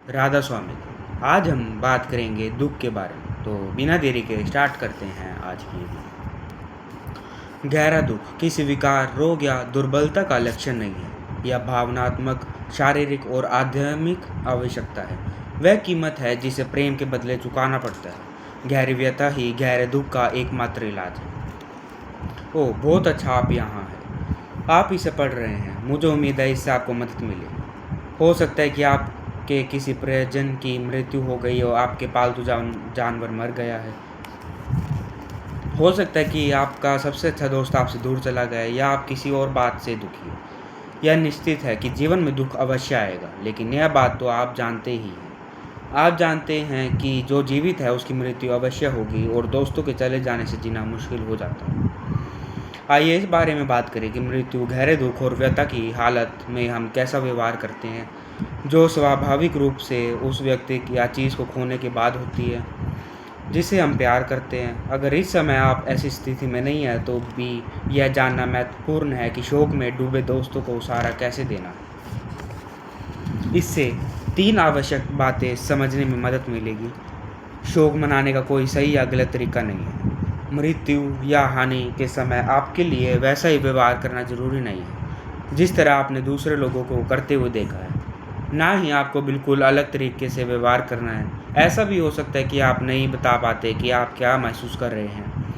राधा स्वामी। आज हम बात करेंगे दुख के बारे में। तो बिना देरी के स्टार्ट करते हैं आज की ये। गहरा दुख किसी विकार, रोग या दुर्बलता का लक्षण नहीं है। यह भावनात्मक, शारीरिक और आध्यात्मिक आवश्यकता है। वह कीमत है जिसे प्रेम के बदले चुकाना पड़ता है। गहरी व्यथा ही गहरे दुख का एकमात्र इलाज है। ओह, बहुत अच्छा आप यहाँ हैं। आप इसे पढ़ रहे हैं। मुझे उम्मीद है इससे आपको मदद मिलेगी। हो सकता है कि आपके किसी परिजन की मृत्यु हो गई हो, आपके पालतू जानवर मर गया है। हो सकता है कि आपका सबसे अच्छा दोस्त आपसे दूर चला गया है, या आप किसी और बात से दुखी हो। यह निश्चित है कि जीवन में दुख अवश्य आएगा, लेकिन यह बात तो आप जानते ही हैं। आप जानते हैं कि जो जीवित है उसकी मृत्यु अवश्य होगी, और दोस्तों के चले जाने से जीना मुश्किल हो जाता है। आइए इस बारे में बात करें कि मृत्यु, गहरे दुख और व्यथा की हालत में हम कैसा व्यवहार करते हैं, जो स्वाभाविक रूप से उस व्यक्ति या चीज़ को खोने के बाद होती है जिसे हम प्यार करते हैं। अगर इस समय आप ऐसी स्थिति में नहीं हैं, तो भी यह जानना महत्वपूर्ण है कि शोक में डूबे दोस्तों को सहारा कैसे देना। इससे 3 आवश्यक बातें समझने में मदद मिलेगी। शोक मनाने का कोई सही या गलत तरीका नहीं है। मृत्यु या हानि के समय आपके लिए वैसा ही व्यवहार करना जरूरी नहीं है जिस तरह आपने दूसरे लोगों को करते हुए देखा है। ना ही आपको बिल्कुल अलग तरीके से व्यवहार करना है। ऐसा भी हो सकता है कि आप नहीं बता पाते कि आप क्या महसूस कर रहे हैं,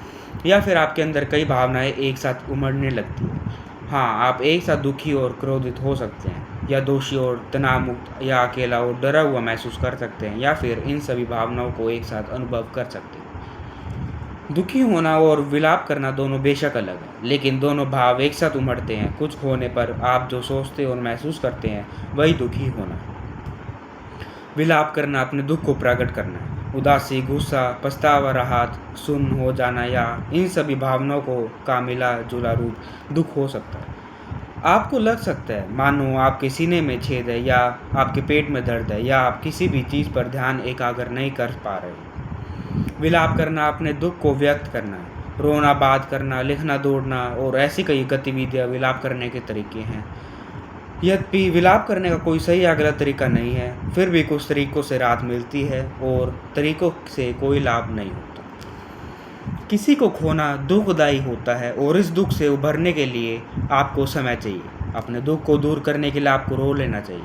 या फिर आपके अंदर कई भावनाएं एक साथ उमड़ने लगती हैं। हाँ, आप एक साथ दुखी और क्रोधित हो सकते हैं, या दोषी और तनावमुक्त, या अकेला और डरा हुआ महसूस कर सकते हैं, या फिर इन सभी भावनाओं को एक साथ अनुभव कर सकते हैं। दुखी होना और विलाप करना दोनों बेशक अलग हैं, लेकिन दोनों भाव एक साथ उमड़ते हैं। कुछ होने पर आप जो सोचते और महसूस करते हैं वही दुखी होना है। विलाप करना अपने दुख को प्रकट करना है। उदासी, गुस्सा, पछतावा, राहत, सुन्न हो जाना, या इन सभी भावनाओं का मिला जुला रूप दुख हो सकता है। आपको लग सकता है मानो आपके सीने में छेद है, या आपके पेट में दर्द है, या आप किसी भी चीज़ पर ध्यान एकाग्र नहीं कर पा रहे। विलाप करना अपने दुख को व्यक्त करना है। रोना, बात करना, लिखना, दौड़ना और ऐसी कई गतिविधियां विलाप करने के तरीके हैं। यद्यपि विलाप करने का कोई सही या गलत तरीका नहीं है, फिर भी कुछ तरीकों से राहत मिलती है और तरीकों से कोई लाभ नहीं होता। किसी को खोना दुखदायी होता है, और इस दुख से उभरने के लिए आपको समय चाहिए। अपने दुख को दूर करने के लिए आपको रो लेना चाहिए।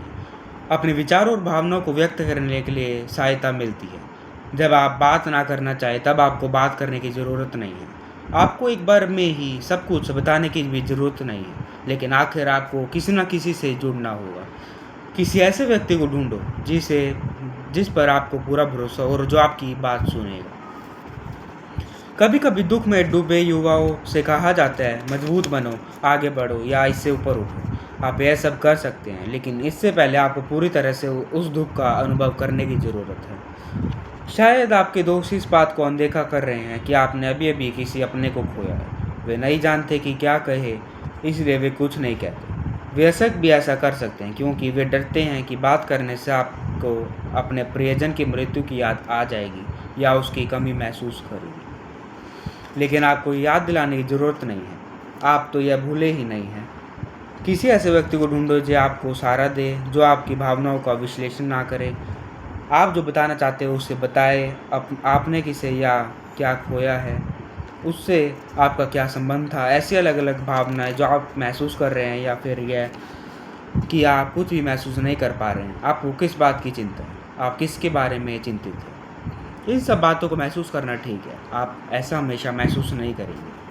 अपने विचारों और भावनाओं को व्यक्त करने के लिए सहायता मिलती है। जब आप बात ना करना चाहें, तब आपको बात करने की ज़रूरत नहीं है। आपको एक बार में ही सब कुछ बताने की भी ज़रूरत नहीं है, लेकिन आखिर आपको किसी न किसी से जुड़ना होगा। किसी ऐसे व्यक्ति को ढूंढो जिस पर आपको पूरा भरोसा हो और जो आपकी बात सुनेगा। कभी कभी दुख में डूबे युवाओं से कहा जाता है, मजबूत बनो, आगे बढ़ो, या इससे ऊपर उठो। आप यह सब कर सकते हैं, लेकिन इससे पहले आपको पूरी तरह से उस दुख का अनुभव करने की ज़रूरत है। शायद आपके दोस्त इस बात को अनदेखा कर रहे हैं कि आपने अभी अभी किसी अपने को खोया है। वे नहीं जानते कि क्या कहे, इसलिए वे कुछ नहीं कहते। वयस्क भी ऐसा कर सकते हैं, क्योंकि वे डरते हैं कि बात करने से आपको अपने प्रियजन की मृत्यु की याद आ जाएगी, या उसकी कमी महसूस करेगी। लेकिन आपको याद दिलाने की ज़रूरत नहीं है। आप तो यह भूले ही नहीं हैं। किसी ऐसे व्यक्ति को ढूंढो जो आपको सहारा दे, जो आपकी भावनाओं का विश्लेषण ना करे। आप जो बताना चाहते हो उसे बताएं। आपने किसे या क्या खोया है, उससे आपका क्या संबंध था। ऐसी अलग अलग भावनाएं जो आप महसूस कर रहे हैं, या फिर यह कि आप कुछ भी महसूस नहीं कर पा रहे हैं। आपको किस बात की चिंता है, आप किसके बारे में चिंतित हैं। इन सब बातों को महसूस करना ठीक है। आप ऐसा हमेशा महसूस नहीं करेंगे।